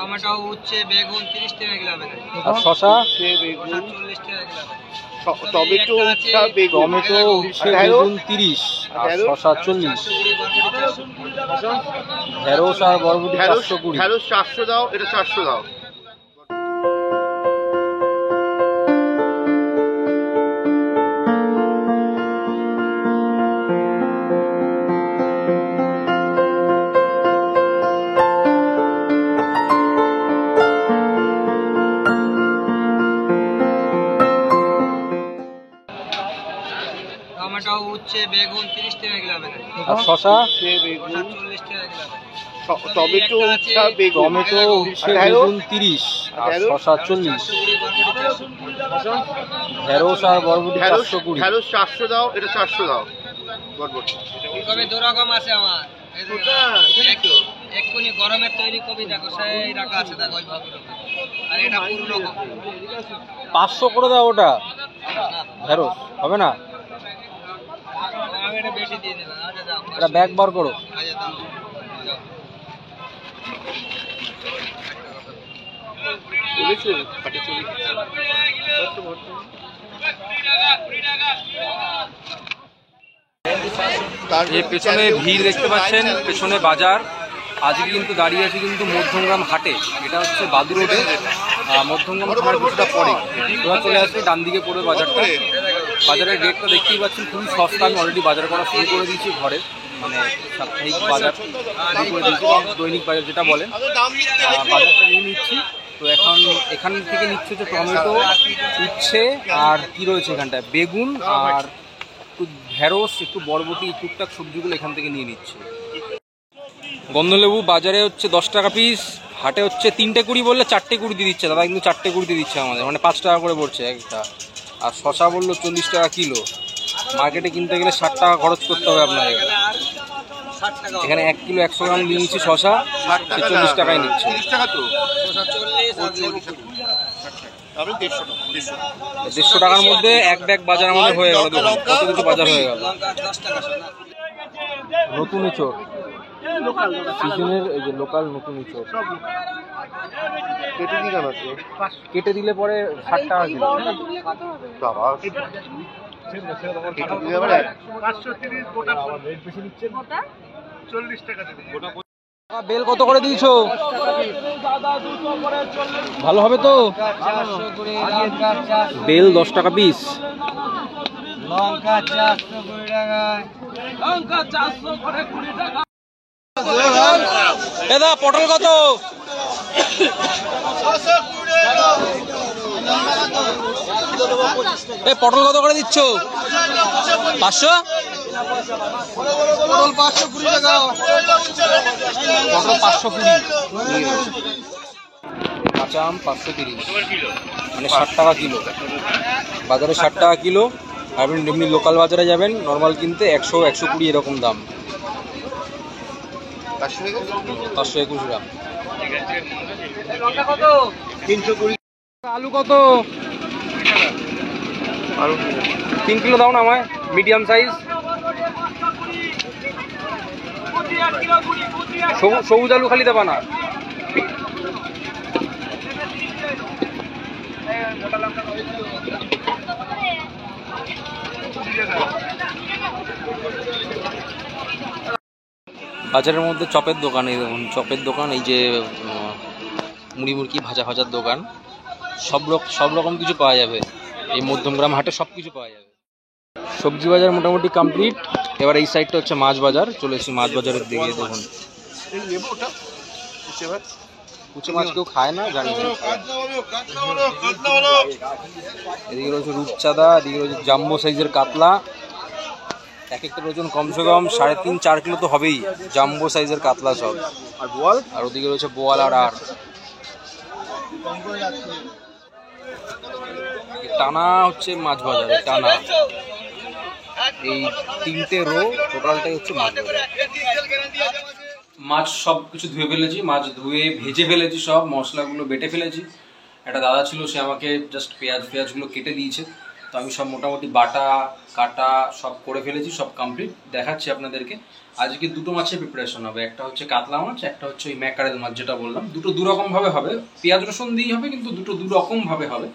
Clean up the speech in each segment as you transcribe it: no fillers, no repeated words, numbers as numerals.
Tomato উচ্ছে বেগুন 30 টাকা কিলো হবে। আর শসা? বেগুন 40 টাকা কিলো হবে। টমেটো উচ্ছে বেগুন 30 আর শসা 40। ঢেঁড়স আর বরবটি 420। ঢেঁড়স 400 দাও, এটা 400 দাও। টমেটো উচ্ছে বেগুন 30 টাকা কিলো হবে। আর শসা? বেগুন 40 টাকা কিলো হবে। টমেটো উচ্ছে বেগুন 30 আর শসা 40। ঢেঁড়স আর বরবটি 420। ঢেঁড়স 400 দাও, এটা 400 দাও। বরবটি কবি দু রকম আছে আমার। এক্ষুনি গরমের তৈরি কবি দেখো সেই রাখা আছে, দেখো ওই ভাবে। আর এটা পুরনো কবি। 500 করে দাও ওটা। ঢেঁড়স হবে না? আমি এটা বেশি দিয়ে দিলাম। আচ্ছা দাও। এটা ব্যাগ বার করো। আচ্ছা দাও। এই পেছনে ভিড় দেখতে পাচ্ছেন, পেছনে বাজার। আজকে কিন্তু দাঁড়িয়ে আছে কিন্তু মধ্যমগ্রাম হাটে। এটা হচ্ছে বাদু রোডে, মধ্যমগ্রাম থানার কিছুটা পরে ওরা চলে আসবে, ডান দিকে পড়বে বাজারটা। বাজারের রেটটা দেখতেই পাচ্ছেন খুবই সস্তা। আমি অলরেডি বাজার করা শুরু করে দিয়েছি ঘরে, মানে সাপ্তাহিক বাজার শুরু করে দিয়েছি, দৈনিক বাজার যেটা বলেন, বাজারটা নিয়ে নিচ্ছি। তো এখন এখান থেকে নিচ্ছে হচ্ছে টমেটো উচ্ছে আর কি রয়েছে এখানটায়, বেগুন আর একটু ঢেঁড়স, একটু বরবটি, টুকটাক সবজিগুলো এখান থেকে নিয়ে নিচ্ছে। গন্ধলেবু বাজারে হচ্ছে 10 টাকা পিস, হাটে হচ্ছে 3টে 20 বললে 4টে 20 দিয়ে দিচ্ছে দাদা, কিন্তু 4টে 20 দিয়ে দিচ্ছে আমাদের, মানে 5 টাকা করে পড়ছে একটা। আর শশা বললো 40 টাকা কিলো। মার্কেটে কিনতে গেলে 60 টাকা খরচ করতে হবে আপনাকে। এখানে 1 কিলো 100 গ্রাম নিয়ে নিচ্ছি শশা, 40 টাকায় নিচ্ছে। 150 টাকার মধ্যে এক ব্যাগ বাজার আমাদের হয়ে গেল। দেখুন কত কিছু বাজার হয়ে গেল। নতুন ইঁচড় সিজনের, এই যে লোকাল নতুন ইঁচড় কেটে দিলে পরে 60 টাকা কিলো। বেল কত করে দিয়েছো? ভালো হবে তো? বেল 10 টাকা পিস। লঙ্কা 420 টাকা। লঙ্কা 420 টাকা। দাদা পটল কত? পটল কত করে দিচ্ছ? 500? পটল 520 টাকা। পটল 520। কাঁচা আম 530, মানে 60 টাকা কিলো। বাজারে 60 টাকা কিলো। আপনি এমনি লোকাল বাজারে যাবেন নর্মাল কিনতে 100, 120 এরকম দাম। 521 গ্রাম। আলু কত? 3 কিলো দাও না আমায়, মিডিয়াম সাইজ। সবুজ আলু খালি দেবা না। বাজারের মধ্যে চপের দোকান, এই দেখুন চপের দোকান, এই যে মুড়ি মুড়কি ভাজা ভাজার দোকান, সব রকম কিছু পাওয়া যাবে এই মধ্যমগ্রাম হাটে, সব কিছু পাওয়া যাবে। সবজি বাজার মোটামুটি কমপ্লিট। এবার এই সাইডটা হচ্ছে মাছ বাজার, চলে এসেছি মাছ বাজারের দিকে। দেখুন কুচে মাছ কেউ খায় না জানি না। এদিকে রয়েছে রূপচাঁদা, এদিকে রয়েছে জাম্বো সাইজের কাতলা। এক একটা ওজন কমসে কম 3.5-4 কিলো তো হবেই, জাম্বো সাইজের কাতলা সব। আর বোয়াল, আর ওদিকে রয়েছে বোয়াল আর টানা হচ্ছে মাছ বাজার। টানা এই 3টে রো, টোটালটাই হচ্ছে মাছ বাজার। মাছ সব কিছু ধুয়ে ফেলেছি, মাছ ধুয়ে ভেজে ফেলেছি, সব মশলাগুলো বেটে ফেলেছি। একটা দাদা ছিল, সে আমাকে জাস্ট পেঁয়াজগুলো কেটে দিয়েছে। তো আমি সব মোটামুটি বাটা কাটা সব করে ফেলেছি, সব কমপ্লিট, দেখাচ্ছি আপনাদেরকে। আজকে দুটো মাছের প্রিপারেশন হবে, একটা হচ্ছে কাতলা মাছ, একটা হচ্ছে ওই ম্যাকারেল মাছ যেটা বললাম। দুটো দুরকমভাবে হবে, পেঁয়াজ রসুন দিয়েই হবে, কিন্তু দুটো দুরকমভাবে হবে।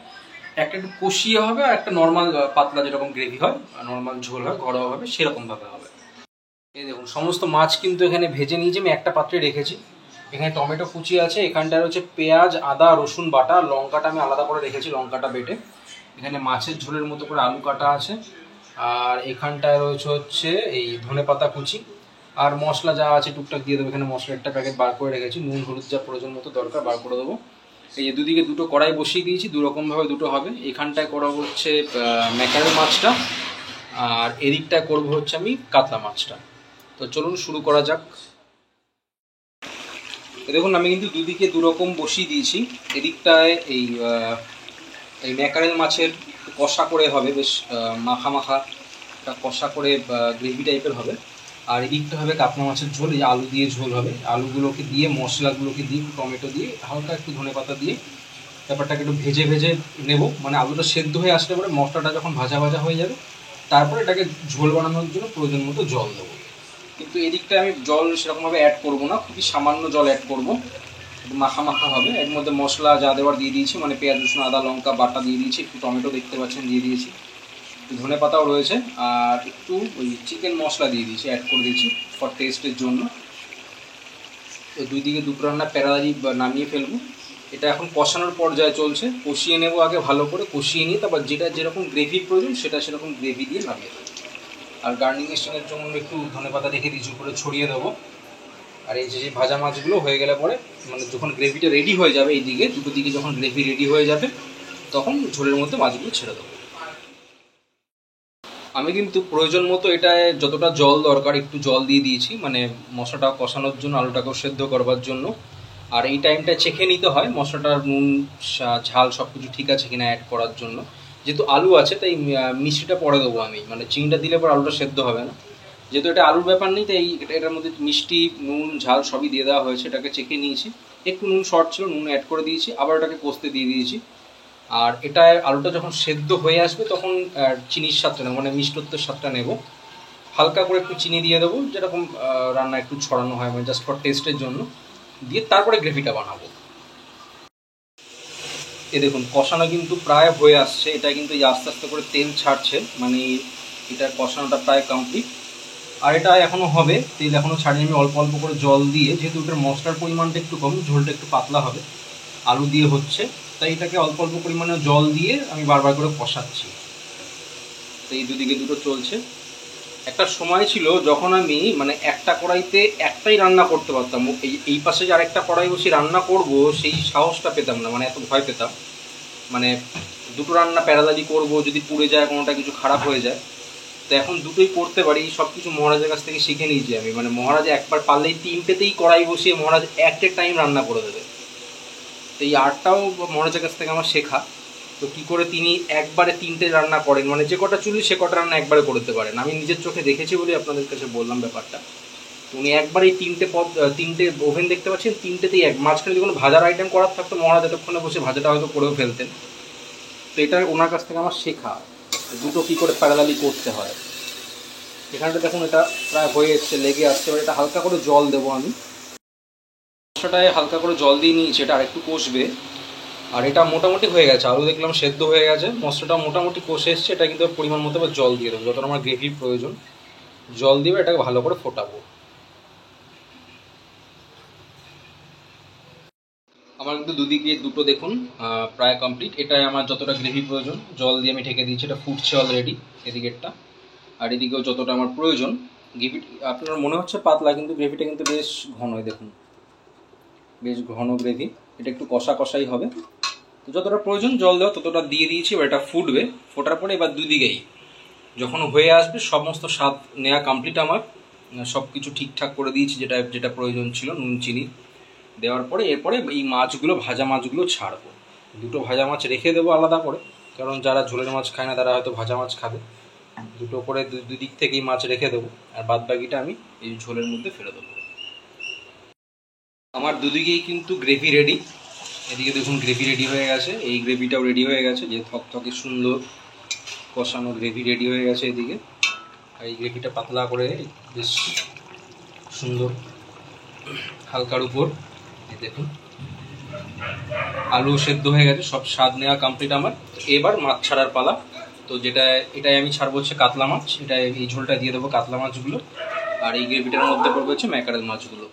একটা একটু কষিয়ে হবে আর একটা নর্মাল পাতলা যেরকম গ্রেভি হয়, নর্মাল ঝোল হয় ঘরোয়াভাবে, সেরকমভাবে হবে। এই দেখুন সমস্ত মাছ কিন্তু এখানে ভেজে নিয়েছি, আমি একটা পাত্রে রেখেছি। এখানে টমেটো কুচি আছে, এখানটায় রয়েছে পেঁয়াজ আদা রসুন বাটা, লঙ্কাটা আমি আলাদা করে রেখেছি, লঙ্কাটা বেটে। এখানে মাছের ঝোলের মতো করে আলু কাটা আছে, আর এখানটায় রয়েছে হচ্ছে এই ধনেপাতা কুচি, আর মশলা যা আছে টুকটাক দিয়ে দেবো। এখানে মশলা একটা প্যাকেট বার করে রেখেছি, নুন হলুদ যা প্রয়োজন মতো দরকার বার করে দেবো। এই যে দুদিকে দুটো কড়াই বসিয়ে দিয়েছি, দুরকমভাবে দুটো হবে। এখানটায় করা হচ্ছে ম্যাকারেল মাছটা, আর এদিকটায় করবো হচ্ছে আমি কাতলা মাছটা। তো চলুন শুরু করা যাক। দেখুন আমি কিন্তু দুদিকে দুরকম বসিয়ে দিয়েছি। এদিকটায় এই ম্যাকারেল মাছের কষা করে হবে, বেশ মাখা মাখা একটা কষা করে গ্রেভি টাইপের হবে। আর এদিকটা হবে কাতলা মাছের ঝোল, এই আলু দিয়ে ঝোল হবে। আলুগুলোকে দিয়ে মশলাগুলোকে দিয়ে টমেটো দিয়ে হালকা একটু ধনেপাতা দিয়ে ব্যাপারটাকে একটু ভেজে ভেজে নেব, মানে আলুটা সেদ্ধ হয়ে আসলে পরে মশলাটা যখন ভাজা ভাজা হয়ে যাবে তারপরে এটাকে ঝোল বানানোর জন্য প্রয়োজন মতো জল দেবো। কিন্তু এদিকটা আমি জল সেরকমভাবে অ্যাড করবো না, খুবই সামান্য জল অ্যাড করবো, মাখা মাখা হবে। এর মধ্যে মশলা যা দেওয়ার দিয়ে দিয়েছি, মানে পেঁয়াজ রসুন আদা লঙ্কা বাটা দিয়ে দিয়েছি, একটু টমেটো দেখতে পাচ্ছেন দিয়ে দিয়েছি, ধনে পাতাও রয়েছে, আর একটু ওই চিকেন মশলা দিয়ে দিয়েছি, অ্যাড করে দিয়েছি ফর টেস্টের জন্য। তো দুই দিকে দুটো রান্না প্যারালালি নামিয়ে ফেলবো। এটা এখন কষানোর পর্যায়ে চলছে, কষিয়ে নেব আগে ভালো করে, কষিয়ে নিয়ে তারপর যেটা যেরকম গ্রেভির প্রয়োজন সেটা সেরকম গ্রেভি দিয়ে নামিয়ে দেবো। আর গার্নিশের জন্য একটু ধনে পাতা রেখে দিয়েছি, উপরে ছড়িয়ে দেবো। আর এই যে ভাজা মাছগুলো হয়ে গেলে পরে, মানে যখন গ্রেভিটা রেডি হয়ে যাবে, এই দিকে দুটো দিকে যখন গ্রেভি রেডি হয়ে যাবে তখন ঝোলের মধ্যে মাছগুলো ছেড়ে দেবো। আমি কিন্তু প্রয়োজন মতো এটায় যতটা জল দরকার একটু জল দিয়ে দিয়েছি, মানে মশলাটা কষানোর জন্য, আলুটাকেও সেদ্ধ করবার জন্য। আর এই টাইমটা চেখে নিতে হয় মশলাটার নুন ঝাল সব কিছু ঠিক আছে কিনা অ্যাড করার জন্য। যেহেতু আলু আছে তাই মিষ্টিটা পরে দেবো আমি, মানে চিনিটা দিলে পর আলুটা সেদ্ধ হবে না। যেহেতু এটা আলুর ব্যাপার নেই তাই এটার মধ্যে মিষ্টি নুন ঝাল সবই দিয়ে দেওয়া হয়েছে। এটাকে চেখে নিয়েছি, একটু নুন শর্ট ছিল, নুন অ্যাড করে দিয়েছি, আবার এটাকে কষতে দিয়ে দিয়েছি। আর এটায় আলুটা যখন সেদ্ধ হয়ে আসবে তখন চিনির স্বাদটা নেব, মানে মিষ্টত্বের স্বাদটা নেব। হালকা করে একটু চিনি দিয়ে দেবো, যেরকম রান্না একটু ছড়ানো হয়, মানে জাস্ট ফর টেস্টের জন্য, দিয়ে তারপরে গ্রেভিটা বানাবো। এ দেখুন কষানো কিন্তু প্রায় হয়ে আসছে, এটা কিন্তু আস্তে আস্তে করে তেল ছাড়ছে, মানে এটা কষানোটা প্রায় কমপ্লিট। আর এটা এখনও হবে, তেল এখনও ছাড়িয়ে আমি অল্প অল্প করে জল দিয়ে, যেহেতু এটার মশলার পরিমাণটা একটু কম, ঝোলটা একটু পাতলা হবে, আলু দিয়ে হচ্ছে, তাই এটাকে অল্প অল্প পরিমাণে জল দিয়ে আমি বারবার করে কষাচ্ছি। তো এই দুদিকে দুটো চলছে। একটা সময় ছিল যখন আমি মানে একটা কড়াইতে একটাই রান্না করতে পারতাম, এই পাশে যে আরেকটা কড়াই বসে রান্না করব সেই সাহসটা পেতাম না, মানে এত ভয় পেতাম, মানে দুটো রান্না প্যারালালি করব, যদি পুড়ে যায় কোনোটা কিছু খারাপ হয়ে যায়। তো এখন দুটোই করতে পারি, সব কিছু মহারাজের কাছ থেকে শিখে নিয়েছি আমি, মানে মহারাজ একবার পারলেই তিনটেতেই কড়াই বসিয়ে মহারাজ একটা টাইম রান্না করে দেবে। তো এই আর্টটাও মহারাজের কাছ থেকে আমার শেখা। তো কী করে তিনি একবারে তিনটে রান্না করেন, মানে যে কটা চুলি সে কটা রান্না একবারে করতে পারেন, আমি নিজের চোখে দেখেছি বলে আপনাদের কাছে বললাম ব্যাপারটা। উনি একবারেই তিনটে ওভেন দেখতে পাচ্ছেন, তিনটেতেই মাঝখানে যদি কোনো ভাজার আইটেম করার থাকতো মহারাজ এতক্ষণে বসে ভাজাটা হয়তো করেও ফেলতেন। তো এটা ওনার কাছ থেকে আমার শেখা, দুটো কী করে প্যারালালি করতে হয়। এখানটা দেখুন এটা প্রায় হয়ে এসছে, লেগে আসছে, এবার এটা হালকা করে জল দেবো আমি। মশলাটায় হালকা করে জল দিয়ে নিয়েছি, এটা আরেকটু কষবে। আর এটা মোটামুটি হয়ে গেছে, আলু দেখলাম সেদ্ধ হয়ে গেছে, মশলাটা মোটামুটি কষে এসছে। এটা কিন্তু পরিমাণ মতো আবার জল দিয়ে দেবো, যতটা আমার গ্রেভির প্রয়োজন জল দিয়ে এটাকে ভালো করে ফোটাবো। আমার কিন্তু দুদিকে দুটো দেখুন প্রায় কমপ্লিট। এটাই আমার যতটা গ্রেভি প্রয়োজন জল দিয়ে আমি ঢেকে দিয়েছি, এটা ফুটছে অলরেডি এদিকেরটা। আর এদিকেও যতটা আমার প্রয়োজন গ্রেভি, আপনার মনে হচ্ছে পাতলা কিন্তু গ্রেভিটা কিন্তু বেশ ঘন, দেখুন বেশ ঘন গ্রেভি। এটা একটু কষা কষাই হবে, তো যতটা প্রয়োজন জল দেওয়া ততটা দিয়ে দিয়েছি। এবার এটা ফুটবে, ফোটার পরে এবার দুই দিকেই যখন হয়ে আসবে সমস্ত স্বাদ নেওয়া কমপ্লিট আমার, সব কিছু ঠিকঠাক করে দিয়েছি যেটা যেটা প্রয়োজন ছিল, নুন চিনি দেওয়ার পরে এরপরে এই মাছগুলো ভাজা মাছগুলো ছাড়বো। দুটো ভাজা মাছ রেখে দেবো আলাদা করে, কারণ যারা ঝোলের মাছ খায় না তারা হয়তো ভাজা মাছ খাবে। দুটো করে দুই দিক থেকেই মাছ রেখে দেবো, আর বাদ বাকিটা আমি এই ঝোলের মধ্যে ফেলে দেবো। আমার দুদিকেই কিন্তু গ্রেভি রেডি। এদিকে দেখুন গ্রেভি রেডি হয়ে গেছে, এই গ্রেভিটাও রেডি হয়ে গেছে, যে থকথকে সুন্দর কষানো গ্রেভি রেডি হয়ে গেছে এদিকে। আর এই গ্রেভিটা পাতলা করে বেশ সুন্দর হালকার উপর দেখুন আলু সেদ্ধ হয়ে গেছে, সব স্বাদ নেওয়া কমপ্লিট আমার। এবার মাছ ছাড়ার পালা। তো এটাই আমি ছাড়বো হচ্ছে কাতলা মাছ। এটা এই ঝোলটা দিয়ে দেবো কাতলা মাছগুলো, আর এই গ্রেভিটার মধ্যে পড়বে হচ্ছে ম্যাকারেল মাছগুলো।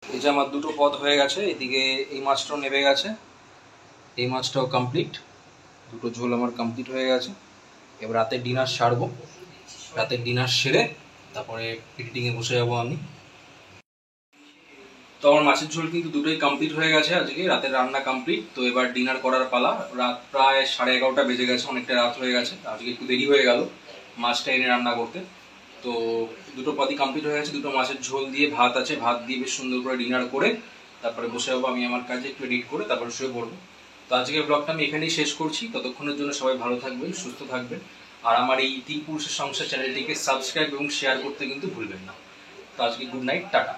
এই যে আমার দুটো পদ হয়ে গেছে, এদিকে এই মাছটাও নেমে গেছে, এই মাছটাও কমপ্লিট, দুটো ঝোল আমার কমপ্লিট হয়ে গেছে। এবার রাতের ডিনার সারবো, রাতের ডিনার সেরে তারপরে এডিটিংয়ে বসে যাবো আমি। তো আমার মাছের ঝোল কিন্তু দুটোই কমপ্লিট হয়ে গেছে, আজকে রাতের রান্না কমপ্লিট। তো এবার ডিনার করার পালা। রাত প্রায় 11:30 বেজে গেছে, অনেকটা রাত হয়ে গেছে, আজকে একটু দেরি হয়ে গেল মাছটা এনে রান্না করতে। তো দুটো পদই কমপ্লিট হয়ে গেছে, দুটো মাছের ঝোল দিয়ে ভাত আছে, ভাত দিয়ে বেশ সুন্দর করে ডিনার করে তারপরে বসে যাবো আমি আমার কাজে, একটু এডিট করে তারপরে শুয়ে পড়বো। তো আজকের ব্লগটা আমি এখানেই শেষ করছি। ততক্ষণের জন্য সবাই ভালো থাকবেন, সুস্থ থাকবেন, আর আমার এই তিন পুরুষের সংসার চ্যানেলটিকে সাবস্ক্রাইব এবং শেয়ার করতে কিন্তু ভুলবেন না। তো আজকে গুড নাইট, টাটা।